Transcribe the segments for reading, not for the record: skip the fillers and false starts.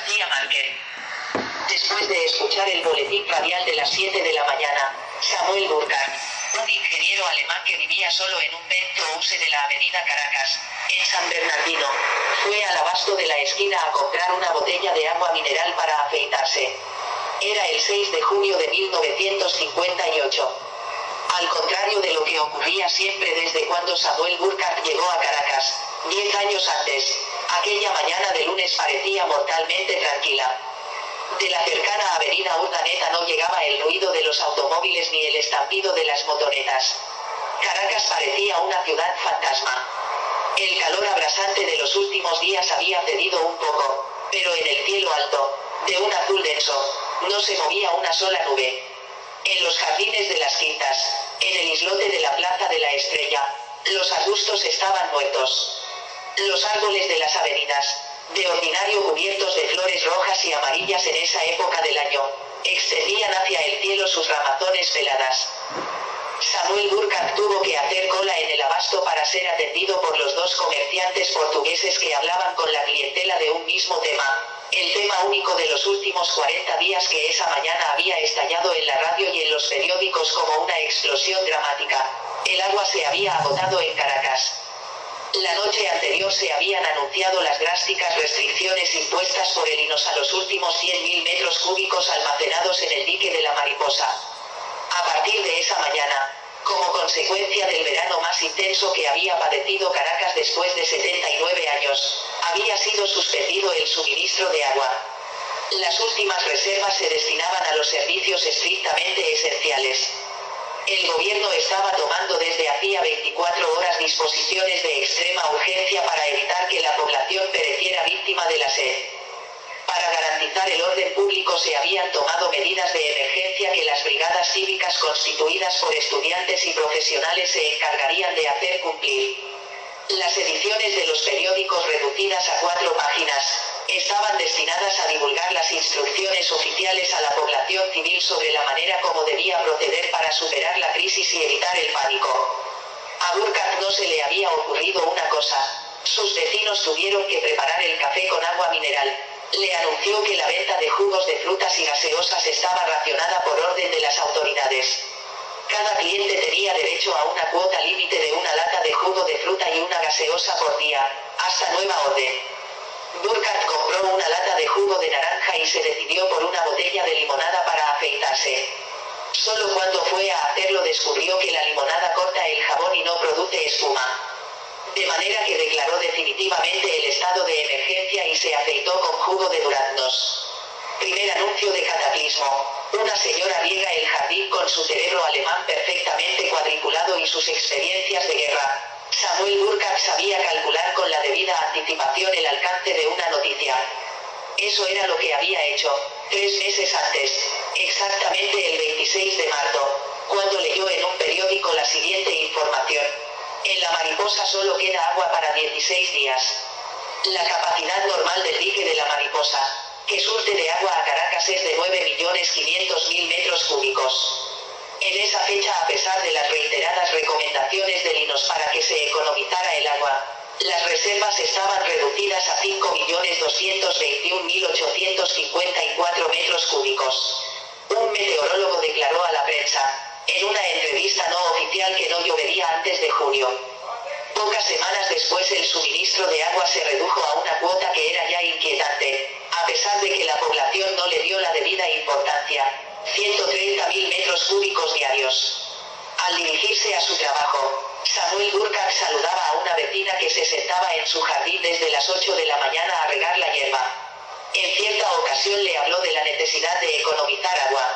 García Márquez. Después de escuchar el boletín radial de las 7 de la mañana, Samuel Burkhardt, un ingeniero alemán que vivía solo en un penthouse de la avenida Caracas, en San Bernardino, fue al abasto de la esquina a comprar una botella de agua mineral para afeitarse. Era el 6 de junio de 1958. Al contrario de lo que ocurría siempre desde cuando Samuel Burkhardt llegó a Caracas, 10 años antes, aquella mañana de lunes parecía mortalmente tranquila. De la cercana avenida Urdaneta no llegaba el ruido de los automóviles ni el estampido de las motonetas. Caracas parecía una ciudad fantasma. El calor abrasante de los últimos días había cedido un poco, pero en el cielo alto, de un azul denso, no se movía una sola nube. En los jardines de las quintas, en el islote de la Plaza de la Estrella, los arbustos estaban muertos. Los árboles de las avenidas, de ordinario cubiertos de flores rojas y amarillas en esa época del año, extendían hacia el cielo sus ramazones peladas. Samuel Burkhardt tuvo que hacer cola en el abasto para ser atendido por los dos comerciantes portugueses que hablaban con la clientela de un mismo tema, el tema único de los últimos 40 días que esa mañana había estallado en la radio y en los periódicos como una explosión dramática. El agua se había agotado en Caracas. La noche anterior se habían anunciado las drásticas restricciones impuestas por el INOS a los últimos 100.000 metros cúbicos almacenados en el dique de la Mariposa. A partir de esa mañana, como consecuencia del verano más intenso que había padecido Caracas después de 79 años, había sido suspendido el suministro de agua. Las últimas reservas se destinaban a los servicios estrictamente esenciales. El gobierno estaba tomando desde hacía 24 horas disposiciones de extrema urgencia para evitar que la población pereciera víctima de la sed. Para garantizar el orden público se habían tomado medidas de emergencia que las brigadas cívicas constituidas por estudiantes y profesionales se encargarían de hacer cumplir. Las ediciones de los periódicos reducidas a 4 páginas, estaban destinadas a divulgar las instrucciones oficiales a la población civil sobre la manera como debía proceder para superar la crisis y evitar el pánico. A Burkhardt no se le había ocurrido una cosa. Sus vecinos tuvieron que preparar el café con agua mineral. Le anunció que la venta de jugos de frutas y gaseosas estaba racionada por orden de las autoridades. Cada cliente tenía derecho a una cuota límite de una lata de jugo de fruta y una gaseosa por día, hasta nueva orden. Burkhardt compró una lata de jugo de naranja y se decidió por una botella de limonada para afeitarse. Solo cuando fue a hacerlo descubrió que la limonada corta el jabón y no produce espuma. De manera que declaró definitivamente el estado de emergencia y se afeitó con jugo de duraznos. Primer anuncio de cataclismo. Una señora riega el jardín con su cerebro alemán perfectamente cuadriculado y sus experiencias de guerra. Samuel Burkhardt sabía calcular con la debida anticipación el alcance de una noticia. Eso era lo que había hecho, 3 meses antes, exactamente el 26 de marzo, cuando leyó en un periódico la siguiente información. En la Mariposa solo queda agua para 16 días. La capacidad normal del dique de la Mariposa, que surte de agua a Caracas, es de 9.500.000 metros cúbicos. En esa fecha, a pesar de las reiteradas recomendaciones del INOS para que se economizara el agua, las reservas estaban reducidas a 5.221.854 metros cúbicos. Un meteorólogo declaró a la prensa, en una entrevista no oficial, que no llovería antes de junio. Pocas semanas después el suministro de agua se redujo a una cuota que era ya inquietante, a pesar de que la población no le dio la debida importancia, 130.000 metros cúbicos diarios. Al dirigirse a su trabajo, Samuel Burkhardt saludaba a una vecina que se sentaba en su jardín desde las 8 de la mañana a regar la hierba. En cierta ocasión le habló de la necesidad de economizar agua.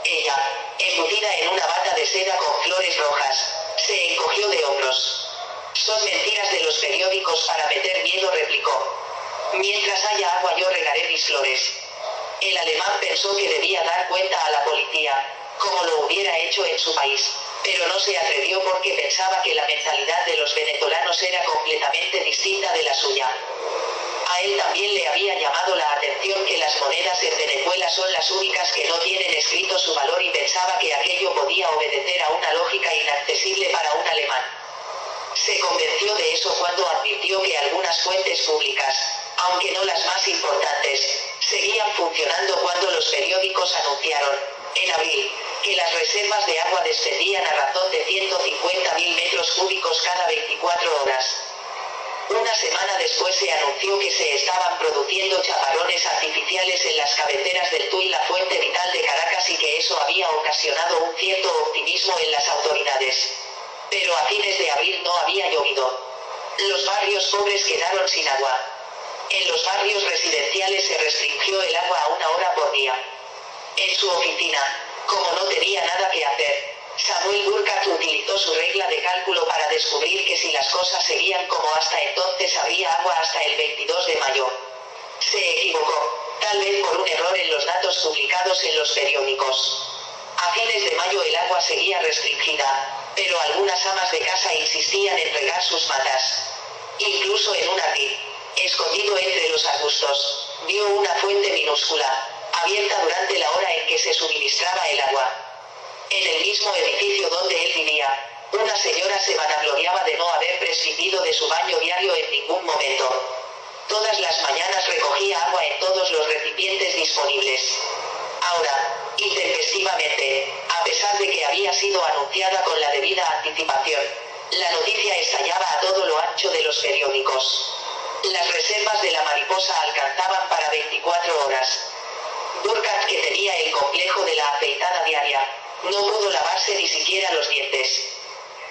Ella, embutida en una bata de seda con flores rojas, se encogió de hombros. Son mentiras de los periódicos para meter miedo, replicó. Mientras haya agua yo regaré mis flores. El alemán pensó que debía dar cuenta a la policía, como lo hubiera hecho en su país, pero no se atrevió porque pensaba que la mentalidad de los venezolanos era completamente distinta de la suya. A él también le había llamado la atención que las monedas en Venezuela son las únicas que no tienen escrito su valor y pensaba que aquello podía obedecer a una lógica inaccesible para un alemán. Se convenció de eso cuando advirtió que algunas fuentes públicas, aunque no las más importantes, seguían funcionando cuando los periódicos anunciaron, en abril, que las reservas de agua descendían a razón de 150.000 metros cúbicos cada 24 horas. Una semana después se anunció que se estaban produciendo chaparrones artificiales en las cabeceras del Tuy, la fuente vital de Caracas, y que eso había ocasionado un cierto optimismo en las autoridades. Pero a fines de abril no había llovido. Los barrios pobres quedaron sin agua. En los barrios residenciales se restringió el agua a 1 hora por día. En su oficina, como no tenía nada que hacer, Samuel Burkhardt utilizó su regla de cálculo para descubrir que si las cosas seguían como hasta entonces habría agua hasta el 22 de mayo. Se equivocó, tal vez por un error en los datos publicados en los periódicos. A fines de mayo el agua seguía restringida, pero algunas amas de casa insistían en regar sus matas. Incluso en un ardid, escondido entre los arbustos, vio una fuente minúscula, abierta durante la hora en que se suministraba el agua. En el mismo edificio donde él vivía, una señora se vanagloriaba de no haber prescindido de su baño diario en ningún momento. Todas las mañanas recogía agua en todos los recipientes disponibles. Ahora, intempestivamente, a pesar de que había sido anunciada con la debida anticipación, la noticia estallaba a todo lo ancho de los periódicos. Las reservas de la Mariposa alcanzaban para 24 horas. Burkhardt, que tenía el complejo de la afeitada diaria, no pudo lavarse ni siquiera los dientes.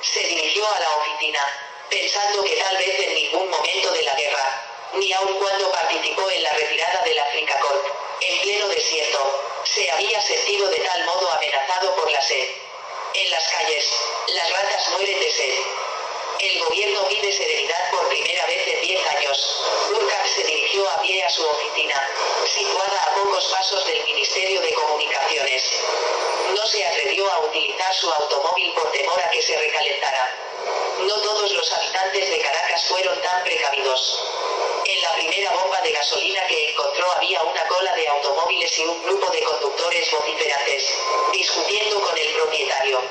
Se dirigió a la oficina, pensando que tal vez en ningún momento de la guerra, ni aun cuando participó en la retirada de la Fricacorp, en pleno desierto, se había sentido de tal modo amenazado por la sed. En las calles, las ratas mueren de sed. El gobierno pide serenidad por primera vez en 10 años. Burkhardt se dirigió a pie a su oficina, situada a pocos pasos del Ministerio de Comunicaciones. No se atrevió a utilizar su automóvil por temor a que se recalentara. No todos los habitantes de Caracas fueron tan precavidos. En la primera bomba de gasolina que encontró había una cola de automóviles y un grupo de conductores vociferantes, discutiendo con el propietario.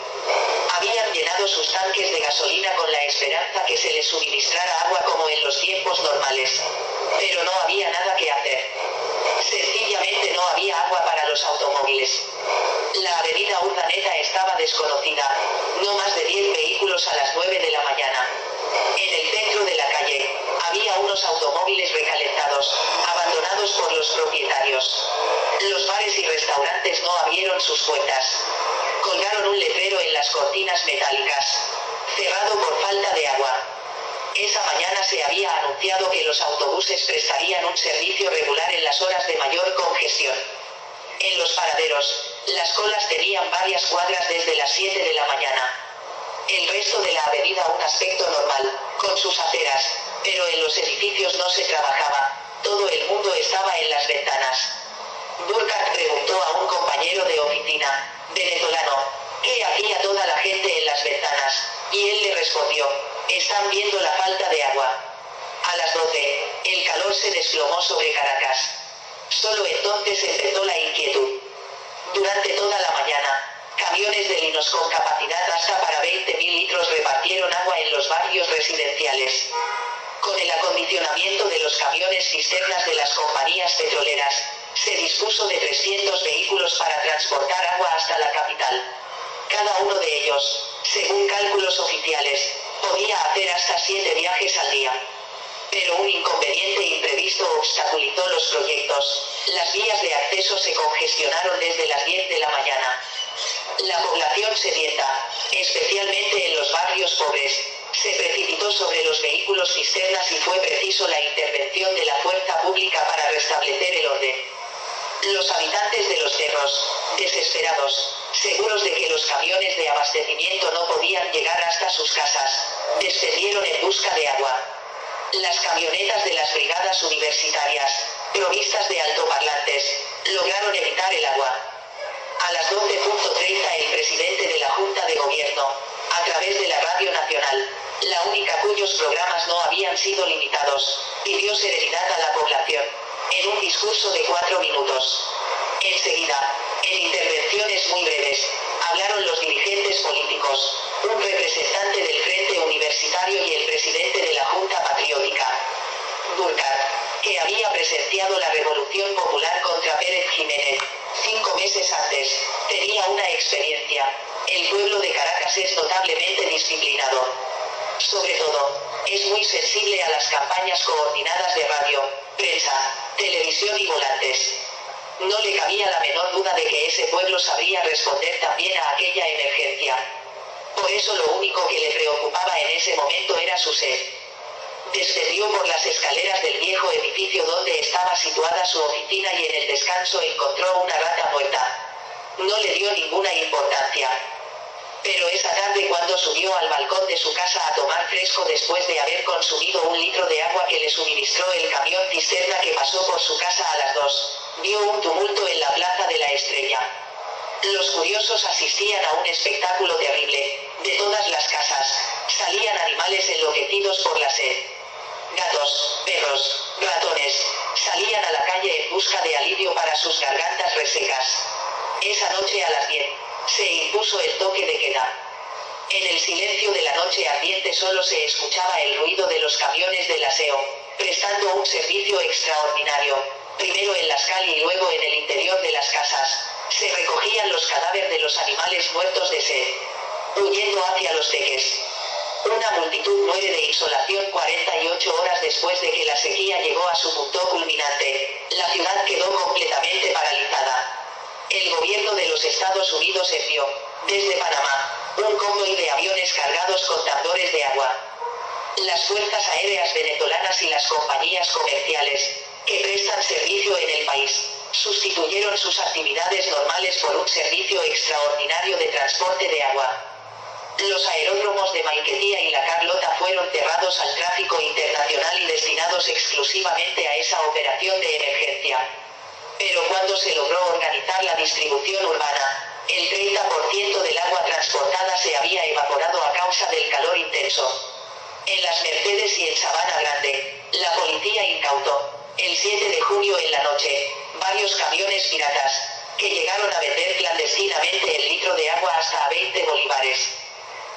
Habían llenado sus tanques de gasolina con la esperanza que se les suministrara agua como en los tiempos normales. Pero no había nada que hacer. Sencillamente no había agua para los automóviles. La avenida Urdaneta estaba desconocida, no más de 10 vehículos a las 9 de la mañana. En el centro de la calle, había unos automóviles recalentados, abandonados por los propietarios. Los bares y restaurantes no abrieron sus puertas. Colgaron un letrero en las cortinas metálicas: cerrado por falta de agua. Esa mañana se había anunciado que los autobuses prestarían un servicio regular en las horas de mayor congestión. En los paraderos, las colas tenían varias cuadras desde las 7 de la mañana. El resto de la avenida un aspecto normal, con sus aceras, pero en los edificios no se trabajaba, todo el mundo estaba en las ventanas. Burkhardt preguntó a un compañero de oficina, venezolano, ¿qué hacía toda la gente en las ventanas? Y él le respondió, están viendo la falta de agua. A las 12, el calor se desplomó sobre Caracas. Solo entonces empezó la inquietud. Durante toda la mañana, camiones de linos con capacidad hasta para 20.000 litros repartieron agua en los barrios residenciales. Con el acondicionamiento de los camiones cisternas de las compañías petroleras, se dispuso de 300 vehículos para transportar agua hasta la capital. Cada uno de ellos, según cálculos oficiales, podía hacer hasta 7 viajes al día. Pero un inconveniente imprevisto obstaculizó los proyectos. Las vías de acceso se congestionaron desde las 10 de la mañana. La población sedienta, especialmente en los barrios pobres, se precipitó sobre los vehículos cisternas y fue preciso la intervención de la fuerza pública para restablecer el orden. Los habitantes de los cerros, desesperados, seguros de que los camiones de abastecimiento no podían llegar hasta sus casas, descendieron en busca de agua. Las camionetas de las brigadas universitarias, provistas de altoparlantes, lograron evitar el agua. A las 12:30 el presidente de la Junta de Gobierno, a través de la Radio Nacional, la única cuyos programas no habían sido limitados, pidió serenidad a la población, en un discurso de 4 minutos. Enseguida, en intervenciones muy breves, hablaron los dirigentes políticos, un representante del Frente Universitario y el presidente de la Junta Patriótica. Burkhardt, que había presenciado la Revolución Popular disciplinado. Sobre todo, es muy sensible a las campañas coordinadas de radio, prensa, televisión y volantes. No le cabía la menor duda de que ese pueblo sabría responder también a aquella emergencia. Por eso lo único que le preocupaba en ese momento era su sed. Descendió por las escaleras del viejo edificio donde estaba situada su oficina y en el descanso encontró una rata muerta. No le dio ninguna importancia. Pero esa tarde cuando subió al balcón de su casa a tomar fresco después de haber consumido 1 litro de agua que le suministró el camión cisterna que pasó por su casa a las 2, vio un tumulto en la plaza de la Estrella. Los curiosos asistían a un espectáculo terrible. De todas las casas, salían animales enloquecidos por la sed. Gatos, perros, ratones, salían a la calle en busca de alivio para sus gargantas resecas. Esa noche a las 10, se impuso el toque de queda. En el silencio de la noche ardiente solo se escuchaba el ruido de los camiones del aseo, prestando un servicio extraordinario. Primero en las calles y luego en el interior de las casas, se recogían los cadáveres de los animales muertos de sed, huyendo hacia los teques. Una multitud muere de insolación 48 horas después de que la sequía llegó a su punto culminante. La ciudad quedó completamente paralizada. El gobierno de los Estados Unidos envió, desde Panamá, un convoy de aviones cargados con tambores de agua. Las fuerzas aéreas venezolanas y las compañías comerciales, que prestan servicio en el país, sustituyeron sus actividades normales por un servicio extraordinario de transporte de agua. Los aeródromos de Maiquetía y La Carlota fueron cerrados al tráfico internacional y destinados exclusivamente a esa operación de emergencia. Pero cuando se logró organizar la distribución urbana, el 30% del agua transportada se había evaporado a causa del calor intenso. En Las Mercedes y en Sabana Grande, la policía incautó, el 7 de junio en la noche, varios camiones piratas, que llegaron a vender clandestinamente el litro de agua hasta a 20 bolívares.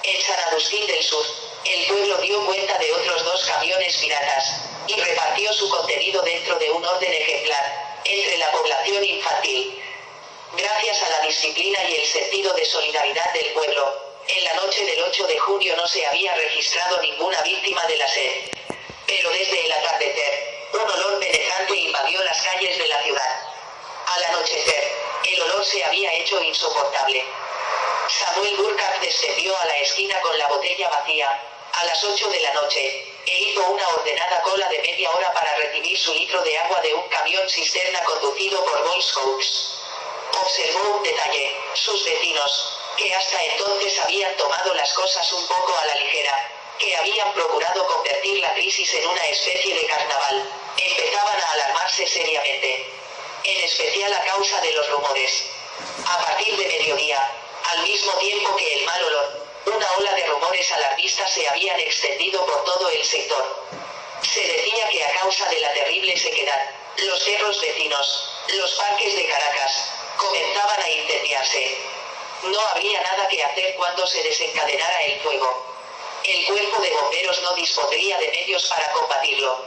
En San Agustín del Sur, el pueblo dio cuenta de otros 2 camiones piratas, y repartió su contenido dentro de un orden ejemplar, entre la población infantil. Gracias a la disciplina y el sentido de solidaridad del pueblo, en la noche del 8 de junio no se había registrado ninguna víctima de la sed. Pero desde el atardecer, un olor penetrante invadió las calles de la ciudad. Al anochecer, el olor se había hecho insoportable. Samuel Burkhardt descendió a la esquina con la botella vacía, a las 8 de la noche, e hizo una ordenada cola de media hora para recibir su litro de agua de un camión cisterna conducido por Boy Scouts. Observó un detalle: sus vecinos, que hasta entonces habían tomado las cosas un poco a la ligera, que habían procurado convertir la crisis en una especie de carnaval, empezaban a alarmarse seriamente. En especial a causa de los rumores. A partir de mediodía, al mismo tiempo que el mal olor, una ola de rumores alarmistas se habían extendido por todo el sector. Se decía que a causa de la terrible sequedad, los cerros vecinos, los parques de Caracas, comenzaban a incendiarse. No habría nada que hacer cuando se desencadenara el fuego. El cuerpo de bomberos no dispondría de medios para combatirlo.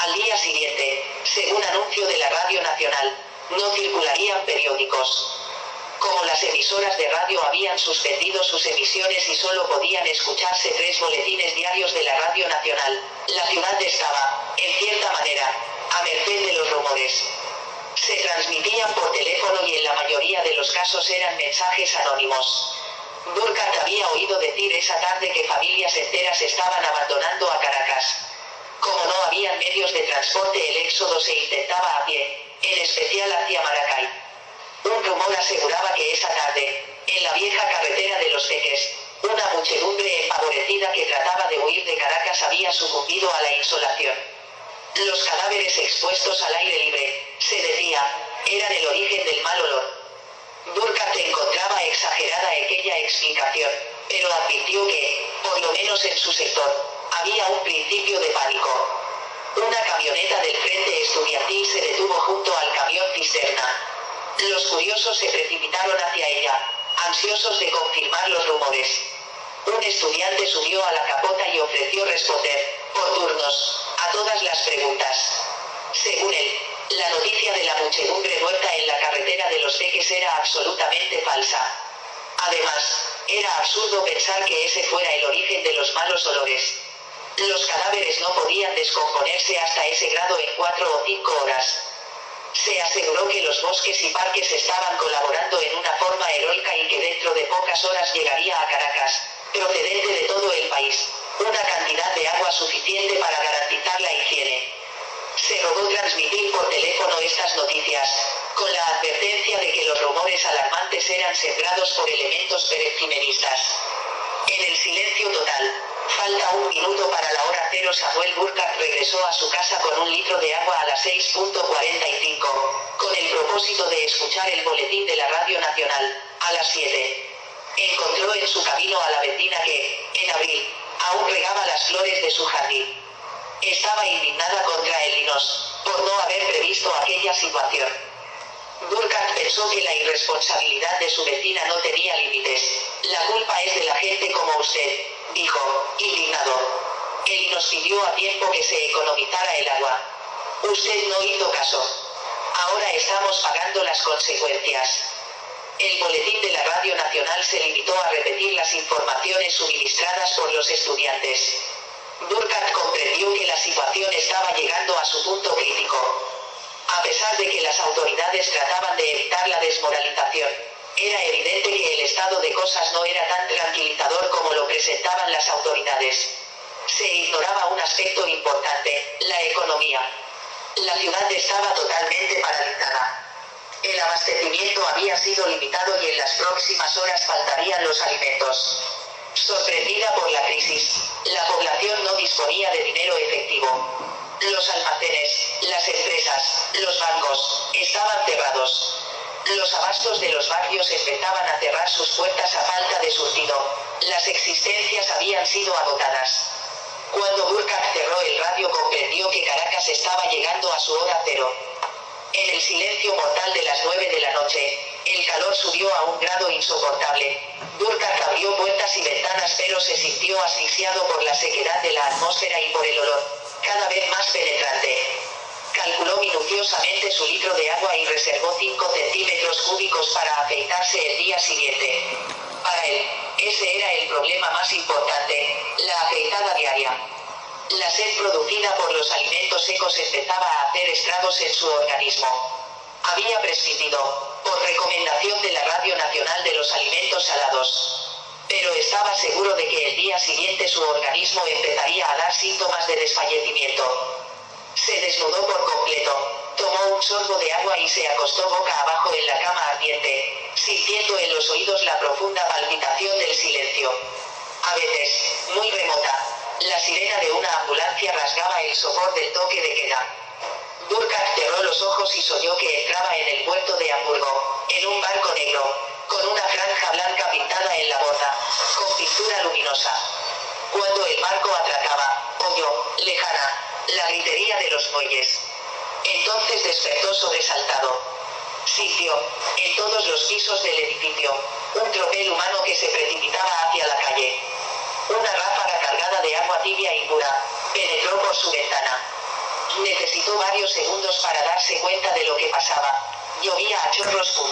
Al día siguiente, según anuncio de la Radio Nacional, no circularían periódicos. Como las emisoras de radio habían suspendido sus emisiones y solo podían escucharse 3 boletines diarios de la Radio Nacional, la ciudad estaba, en cierta manera, a merced de los rumores. Se transmitían por teléfono y en la mayoría de los casos eran mensajes anónimos. Burkhardt había oído decir esa tarde que familias enteras estaban abandonando a Caracas. Como no habían medios de transporte, el éxodo se intentaba a pie, en especial hacia Maracay. Un rumor aseguraba que esa tarde, en la vieja carretera de los Teques, una muchedumbre empavorecida que trataba de huir de Caracas había sucumbido a la insolación. Los cadáveres expuestos al aire libre, se decía, eran el origen del mal olor. Burkhardt encontraba exagerada aquella explicación, pero advirtió que, por lo menos en su sector, había un principio de pánico. Una camioneta del Frente Estudiantil se detuvo junto al camión cisterna. Los curiosos se precipitaron hacia ella, ansiosos de confirmar los rumores. Un estudiante subió a la capota y ofreció responder, por turnos, a todas las preguntas. Según él, la noticia de la muchedumbre muerta en la carretera de los Teques era absolutamente falsa. Además, Era absurdo pensar que ese fuera el origen de los malos olores. Los cadáveres no podían descomponerse hasta ese grado en 4 o 5 horas. Se aseguró que los bosques y parques estaban colaborando en una forma heroica y que dentro de pocas horas llegaría a Caracas, procedente de todo el país, una cantidad de agua suficiente para garantizar la higiene. Se rogó transmitir por teléfono estas noticias, con la advertencia de que los rumores alarmantes eran sembrados por elementos perejimenistas. En el silencio total, falta un minuto para la hora cero. Samuel Burkhardt regresó a su casa con un litro de agua a las 6:45, con el propósito de escuchar el boletín de la Radio Nacional, a las 7. Encontró en su camino a la vecina que, en abril, aún regaba las flores de su jardín. Estaba indignada contra el Linus, por no haber previsto aquella situación. Burkhardt pensó que la irresponsabilidad de su vecina no tenía límites. La culpa es de la gente como usted, dijo, indignado. Él nos pidió a tiempo que se economizara el agua. Usted no hizo caso. Ahora estamos pagando las consecuencias. El boletín de la Radio Nacional se limitó a repetir las informaciones suministradas por los estudiantes. Burkhardt comprendió que la situación estaba llegando a su punto crítico. A pesar de que las autoridades trataban de evitar la desmoralización, era evidente que el estado de cosas no era tan tranquilizador como lo presentaban las autoridades. Se ignoraba un aspecto importante, la economía. La ciudad estaba totalmente paralizada. El abastecimiento había sido limitado y en las próximas horas faltarían los alimentos. Sorprendida por la crisis, la población no disponía de dinero efectivo. Los almacenes, las empresas, los bancos, estaban cerrados. Los abastos de los barrios empezaban a cerrar sus puertas a falta de surtido. Las existencias habían sido agotadas. Cuando Burkhardt cerró el radio comprendió que Caracas estaba llegando a su hora cero. En el silencio mortal de las 9 de la noche, el calor subió a un grado insoportable. Burkhardt abrió puertas y ventanas pero se sintió asfixiado por la sequedad de la atmósfera y por el olor, cada vez más penetrante. Calculó minuciosamente su litro de agua y reservó 5 centímetros cúbicos para afeitarse el día siguiente. Para él, ese era el problema más importante, la afeitada diaria. La sed producida por los alimentos secos empezaba a hacer estragos en su organismo. Había prescindido, por recomendación de la Radio Nacional, de los alimentos salados. Pero estaba seguro de que el día siguiente su organismo empezaría a dar síntomas de desfallecimiento. Se desnudó por completo, tomó un sorbo de agua y se acostó boca abajo en la cama ardiente, sintiendo en los oídos la profunda palpitación del silencio. A veces, muy remota, la sirena de una ambulancia rasgaba el sopor del toque de queda. Burkhardt cerró los ojos y soñó que entraba en el puerto de Hamburgo, en un barco negro, con una franja blanca pintada en la borda, con pintura luminosa. Cuando el barco atracaba, oyó, lejana, la gritería de los muelles. Entonces despertó sobresaltado. Sintió, en todos los pisos del edificio, un tropel humano que se precipitaba hacia la calle. Una ráfaga cargada de agua tibia y pura penetró por su ventana. Necesitó varios segundos para darse cuenta de lo que pasaba. Llovía a chorros.